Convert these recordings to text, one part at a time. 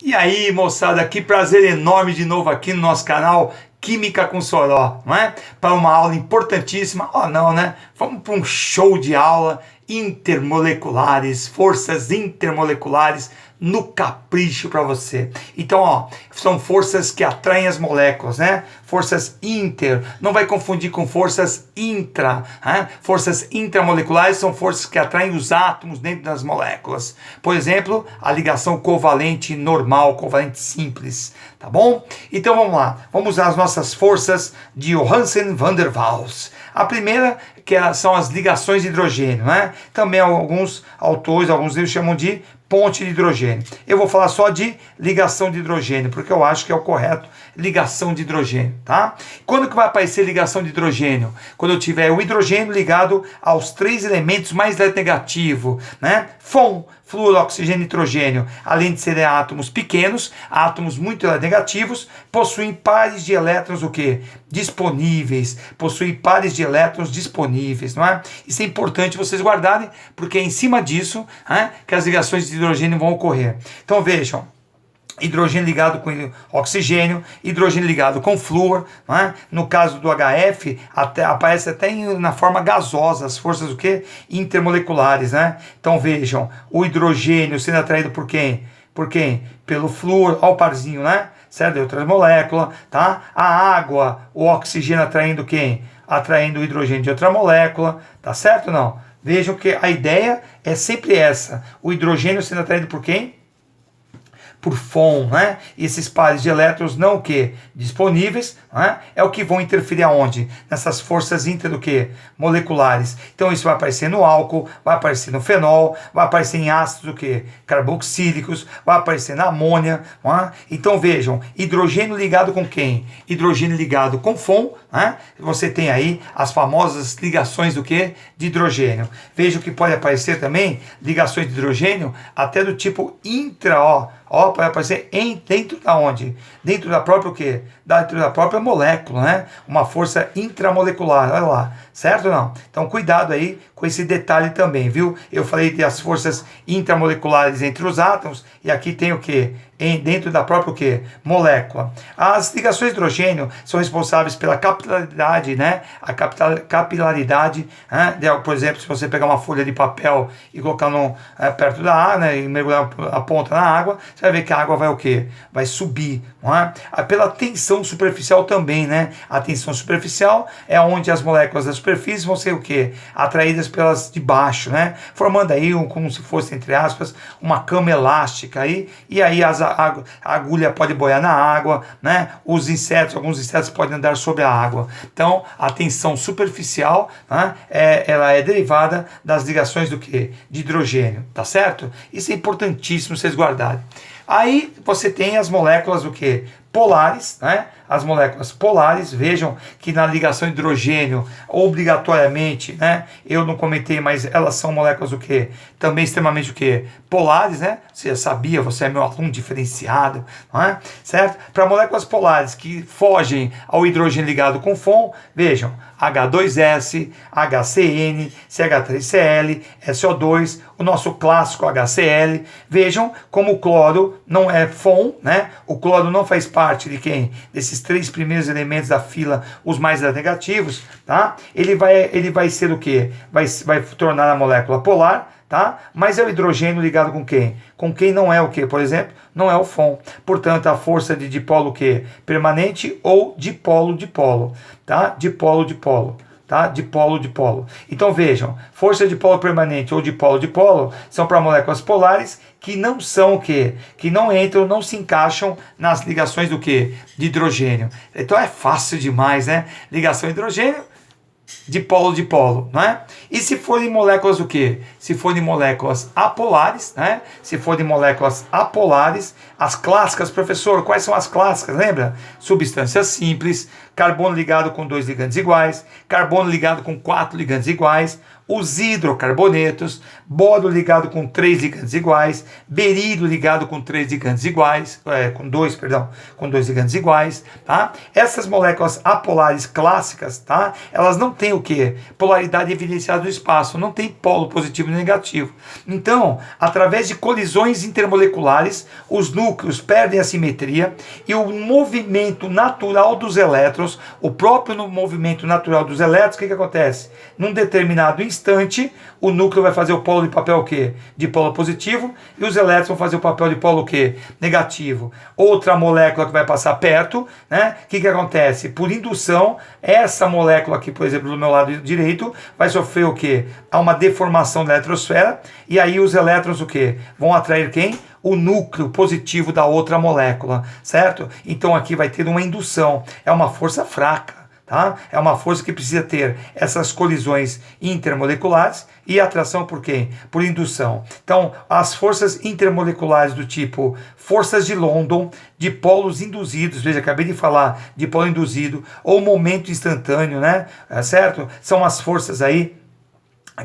E aí, moçada, que prazer enorme de novo aqui no nosso canal Química com Soró, não é? Para uma aula importantíssima, não, né? Vamos para um show de aula, intermoleculares, forças intermoleculares no capricho para você. Então, são forças que atraem as moléculas, né? Forças inter, não vai confundir com forças intra, né? Forças intramoleculares são forças que atraem os átomos dentro das moléculas. Por exemplo, a ligação covalente normal, covalente simples, tá bom? Então vamos lá, vamos usar as nossas forças de Johansen van der Waals. A primeira são as ligações de hidrogênio, né? Também alguns autores, alguns livros chamam de ponte de hidrogênio. Eu vou falar só de ligação de hidrogênio, porque eu acho que é o correto, ligação de hidrogênio, tá? Quando que vai aparecer ligação de hidrogênio? Quando eu tiver o hidrogênio ligado aos três elementos mais negativo, né? FON, flúor, oxigênio e nitrogênio, além de serem átomos pequenos, átomos muito negativos, possuem pares de elétrons o quê? Disponíveis, possuem pares de elétrons disponíveis, não é? Isso é importante vocês guardarem, porque é em cima disso, que as ligações de hidrogênio vão ocorrer. Então vejam, hidrogênio ligado com oxigênio, hidrogênio ligado com flúor, né? No caso do HF, aparece até na forma gasosa, as forças o quê? Intermoleculares, né? Então vejam, o hidrogênio sendo atraído por quem? Por quem? Pelo flúor, olha o parzinho, né? Certo? De outras moléculas, tá? A água, o oxigênio atraindo quem? Atraindo o hidrogênio de outra molécula, tá certo ou não? Vejam que a ideia é sempre essa, o hidrogênio sendo atraído por quem? Por FON, né? E esses pares de elétrons não o que? Disponíveis, né? É o que vão interferir aonde? Nessas forças inter do que? Moleculares. Então isso vai aparecer no álcool, vai aparecer no fenol, vai aparecer em ácidos o que? Carboxílicos, vai aparecer na amônia, né? Então vejam, hidrogênio ligado com quem? Hidrogênio ligado com FON, né? Você tem aí as famosas ligações do que? De hidrogênio. Vejam que pode aparecer também ligações de hidrogênio até do tipo intra, vai aparecer dentro da onde? Dentro da própria o quê? Dentro da própria molécula, né? Uma força intramolecular, olha lá, certo ou não? Então cuidado aí com esse detalhe também, viu? Eu falei das forças intramoleculares entre os átomos, e aqui tem o quê? Dentro da própria o quê? Molécula. As ligações de hidrogênio são responsáveis pela capilaridade, né? A capilaridade, né? Por exemplo, se você pegar uma folha de papel e colocar perto da água, né? E mergulhar a ponta na água, você vai ver que a água vai o quê? Vai subir, não é? Pela tensão superficial também, né? A tensão superficial é onde as moléculas da superfície vão ser o quê? Atraídas pelas de baixo, né? Formando aí como se fosse, entre aspas, uma cama elástica aí, e aí a agulha pode boiar na água, né? Alguns insetos podem andar sobre a água. Então, a tensão superficial, né? Ela é derivada das ligações do quê? De hidrogênio, tá certo? Isso é importantíssimo vocês guardarem. Aí você tem as moléculas o quê? Polares, né? As moléculas polares, vejam que na ligação de hidrogênio, obrigatoriamente, né? Eu não comentei, mas elas são moléculas o quê? Também extremamente o quê? Polares, né? Você já sabia, você é meu aluno diferenciado, não é? Certo? Para moléculas polares que fogem ao hidrogênio ligado com FON, vejam, H2S, HCN, CH3Cl, SO2, o nosso clássico HCl. Vejam como o cloro não é FON, né? O cloro não faz parte de quem? Desses três primeiros elementos da fila, os mais negativos, tá? Ele vai ser o quê? Vai tornar a molécula polar, tá? Mas é o hidrogênio ligado com quem? Com quem não é o quê? Por exemplo, não é o FON. Portanto, a força de dipolo o quê? Permanente ou dipolo-dipolo, tá? Dipolo-dipolo. Tá? Dipolo-dipolo. Então vejam, força de polo permanente ou dipolo-dipolo são para moléculas polares que não são o quê? Que não entram, não se encaixam nas ligações do quê? De hidrogênio. Então é fácil demais, né? Ligação de hidrogênio, dipolo-dipolo, não é? E se forem moléculas o quê? Se forem moléculas apolares, né? Se forem moléculas apolares, as clássicas, professor, quais são as clássicas? Lembra? Substâncias simples, carbono ligado com 2 ligandes iguais, carbono ligado com 4 ligandes iguais, os hidrocarbonetos, bório ligado com 3 ligantes iguais, berílio ligado com 3 ligantes iguais, com dois ligantes iguais, tá? Essas moléculas apolares clássicas, tá? Elas não têm o quê? Polaridade evidenciada do espaço, não tem polo positivo e negativo. Então, através de colisões intermoleculares, os núcleos perdem a simetria e o movimento natural dos elétrons, o próprio movimento natural dos elétrons, o que acontece? Num determinado instante, o núcleo vai fazer o polo de papel o quê? De polo positivo, e os elétrons vão fazer o papel de polo o quê? Negativo. Outra molécula que vai passar perto, né? O que acontece? Por indução, essa molécula aqui, por exemplo, do meu lado direito, vai sofrer o quê? Há uma deformação da eletrosfera, e aí os elétrons o quê? Vão atrair quem? O núcleo positivo da outra molécula, certo? Então aqui vai ter uma indução, é uma força fraca, tá? É uma força que precisa ter essas colisões intermoleculares e atração por quem? Por indução. Então, as forças intermoleculares do tipo forças de London, de polos induzidos, veja, acabei de falar de polo induzido, ou momento instantâneo, né? Certo? São as forças aí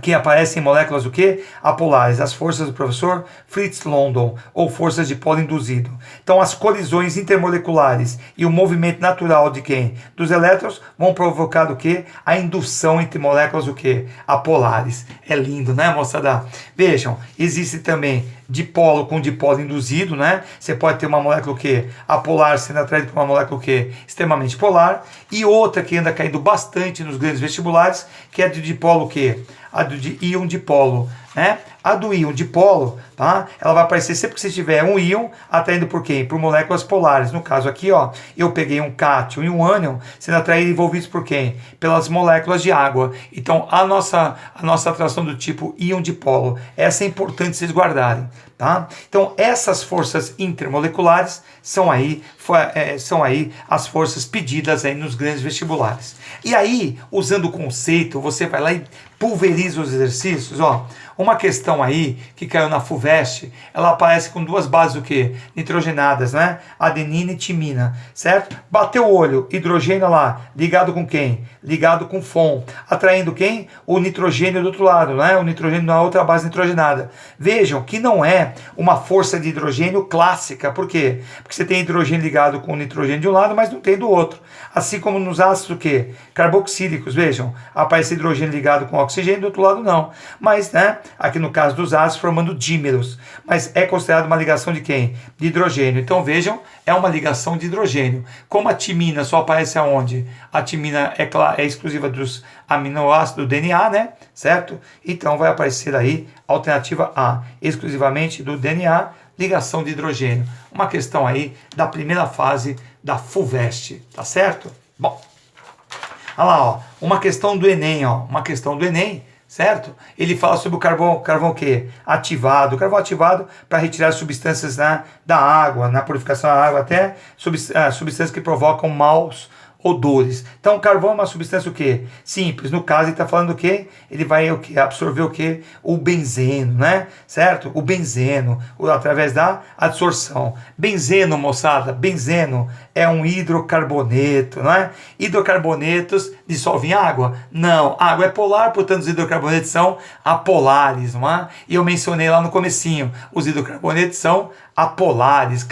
que aparecem em moléculas o quê? Apolares, as forças do professor Fritz London, ou forças de polo induzido. Então, as colisões intermoleculares e o movimento natural de quem? Dos elétrons vão provocar o quê? A indução entre moléculas o quê? Apolares. É lindo, né, moçada? Vejam, existe também dipolo com dipolo induzido, né? Você pode ter uma molécula o quê? Apolar sendo atraída por uma molécula o quê? Extremamente polar. E outra que anda caindo bastante nos grandes vestibulares, que é de dipolo o quê? A do íon dipolo, né? A do íon dipolo, tá? Ela vai aparecer sempre que você tiver um íon atraindo por quem? Por moléculas polares. No caso aqui, ó, eu peguei um cátion e um ânion sendo atraídos e envolvidos por quem? Pelas moléculas de água. Então, a nossa atração do tipo íon dipolo, essa é importante vocês guardarem, tá? Então, essas forças intermoleculares são aí as forças pedidas aí nos grandes vestibulares. E aí, usando o conceito, você vai lá e pulveriza os exercícios, ó. Uma questão aí que caiu na FUVEST, ela aparece com duas bases o quê? Nitrogenadas, né? Adenina e timina, certo? Bateu o olho, hidrogênio lá, ligado com quem? Ligado com FON, atraindo quem? O nitrogênio do outro lado, né? O nitrogênio na outra base nitrogenada. Vejam que não é uma força de hidrogênio clássica, por quê? Porque você tem hidrogênio ligado com nitrogênio de um lado, mas não tem do outro. Assim como nos ácidos o quê? Carboxílicos, vejam, aparece hidrogênio ligado com oxigênio, do outro lado não. Mas, né, aqui no caso dos ácidos, formando dímeros. Mas é considerado uma ligação de quem? De hidrogênio. Então, vejam, é uma ligação de hidrogênio. Como a timina só aparece aonde? A timina é exclusiva dos aminoácidos do DNA, né? Certo? Então, vai aparecer aí, alternativa A, exclusivamente do DNA, ligação de hidrogênio. Uma questão aí da primeira fase da FUVEST, tá certo? Bom, olha lá, ó, uma questão do Enem, ó, uma questão do Enem, certo? Ele fala sobre o carvão o quê? Ativado, carvão ativado para retirar substâncias da água, na purificação da água, até substâncias que provocam maus odores. Então, o carvão é uma substância o quê? Simples. No caso, ele está falando o quê? Ele vai o quê? Absorver o quê? O benzeno, né? Certo? O benzeno, através da adsorção. Benzeno, moçada, benzeno é um hidrocarboneto, não é? Hidrocarbonetos dissolvem em água? Não. Água é polar, portanto, os hidrocarbonetos são apolares, não é? E eu mencionei lá no comecinho, os hidrocarbonetos são apolares.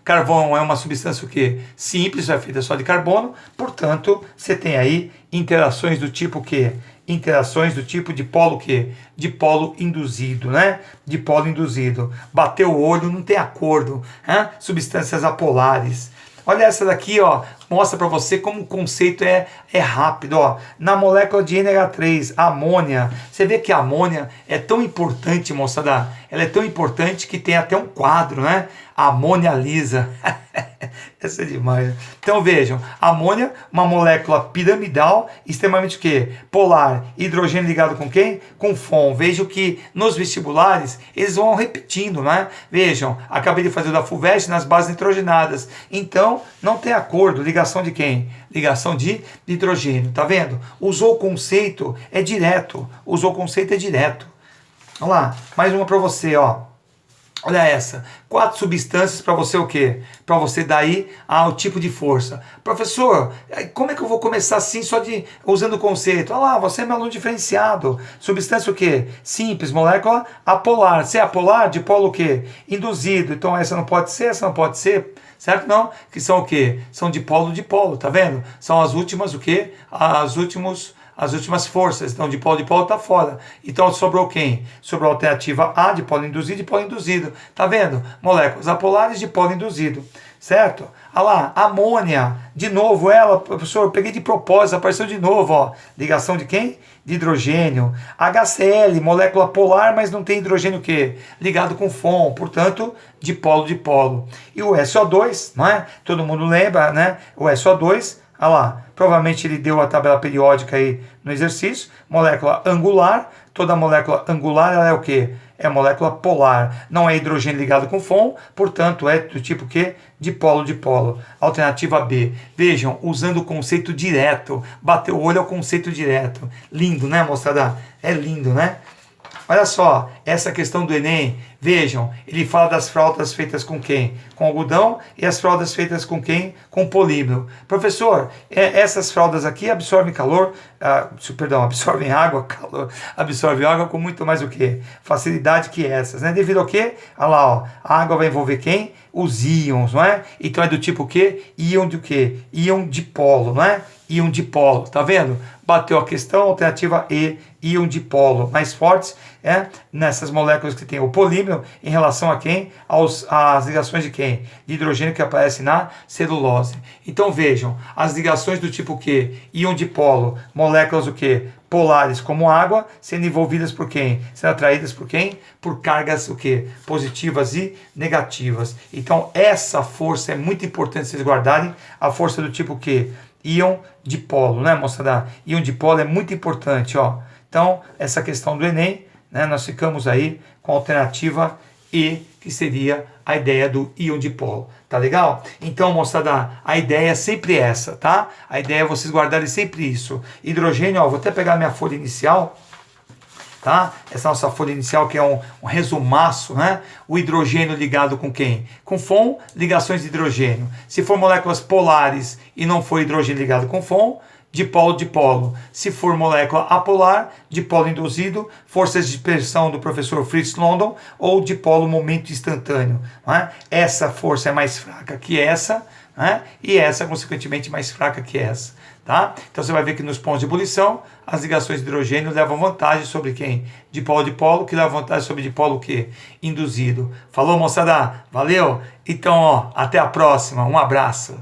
Carvão é uma substância o quê? Simples, é feita só de carbono, portanto, você tem aí interações do tipo quê? Interações do tipo de polo quê? De polo induzido, né? De polo induzido. Bateu o olho, não tem acordo, né? Substâncias apolares. Olha essa daqui, ó, mostra para você como o conceito é rápido, ó. Na molécula de NH3, a amônia, você vê que a amônia é tão importante, moçada, ela é tão importante que tem até um quadro, né? A amônia lisa. Essa é demais. Então vejam, a amônia, uma molécula piramidal, extremamente o quê? Polar, hidrogênio ligado com quem? Com FON. Vejam que nos vestibulares eles vão repetindo, né? Vejam, acabei de fazer o da FUVEST nas bases nitrogenadas. Então, não tem acordo. Ligação de quem? Ligação de hidrogênio. Tá vendo? Usou o conceito, é direto. Usou o conceito, é direto. Vamos lá, mais uma para você, ó. Olha essa, 4 substâncias para você o quê? Para você daí o tipo de força. Professor, como é que eu vou começar assim só usando o conceito? Olha lá, você é meu aluno diferenciado. Substância o quê? Simples, molécula apolar. Se é apolar, dipolo o quê? Induzido. Então essa não pode ser, certo? Não? Que são o quê? São dipolo, tá vendo? São as últimas o quê? As últimas forças. Então, dipolo está fora. Então, sobrou quem? Sobrou a alternativa A, dipolo induzido e dipolo induzido. Tá vendo? Moléculas apolares, dipolo induzido. Certo? Olha lá, amônia. De novo, ela, professor, eu peguei de propósito, apareceu de novo, ó. Ligação de quem? De hidrogênio. HCl, molécula polar, mas não tem hidrogênio o quê? Ligado com FON, portanto, dipolo. E o SO2, não é? Todo mundo lembra, né? O SO2, olha lá, provavelmente ele deu a tabela periódica aí no exercício. Molécula angular, toda molécula angular ela é o quê? É molécula polar, não é hidrogênio ligado com FON, portanto é do tipo que dipolo. Alternativa B. Vejam, usando o conceito direto, bateu o olho ao conceito direto. Lindo, né, moçada? É lindo, né? Olha só, essa questão do Enem, vejam, ele fala das fraldas feitas com quem? Com algodão, e as fraldas feitas com quem? Com polímero. Professor, essas fraldas aqui absorvem calor, absorvem água, absorvem água com muito mais o quê? Facilidade que essas, né? Devido ao quê? Olha lá, ó, a água vai envolver quem? Os íons, não é? Então é do tipo o quê? Íon de quê? Íon dipolo, não é? Íon dipolo, tá vendo? Bateu a questão, alternativa E, íon dipolo, mais fortes nessas moléculas que tem o polímero em relação a quem? Às ligações de quem? De hidrogênio que aparece na celulose. Então vejam, as ligações do tipo Q, íon dipolo, moléculas o quê? Polares como água, sendo envolvidas por quem? Sendo atraídas por quem? Por cargas o quê? Positivas e negativas. Então essa força é muito importante vocês guardarem, a força do tipo Q, íon dipolo, né, moçada? Íon dipolo é muito importante, ó. Então, essa questão do Enem, né, nós ficamos aí com a alternativa E, que seria a ideia do íon dipolo. Tá legal? Então, moçada, a ideia é sempre essa, tá? A ideia é vocês guardarem sempre isso. Hidrogênio, ó, vou até pegar minha folha inicial, tá? Essa nossa folha inicial que é um resumaço, né? O hidrogênio ligado com quem? Com FON, ligações de hidrogênio. Se for moléculas polares e não for hidrogênio ligado com FON, dipolo. Se for molécula apolar, dipolo induzido, forças de dispersão do professor Fritz London ou dipolo momento instantâneo. Não é? Essa força é mais fraca que essa, né? E essa, consequentemente, mais fraca que essa. Tá? Então você vai ver que nos pontos de ebulição, as ligações de hidrogênio levam vantagem sobre quem? Dipolo, que leva vantagem sobre dipolo o quê? Induzido. Falou, moçada? Valeu? Então, ó, até a próxima. Um abraço.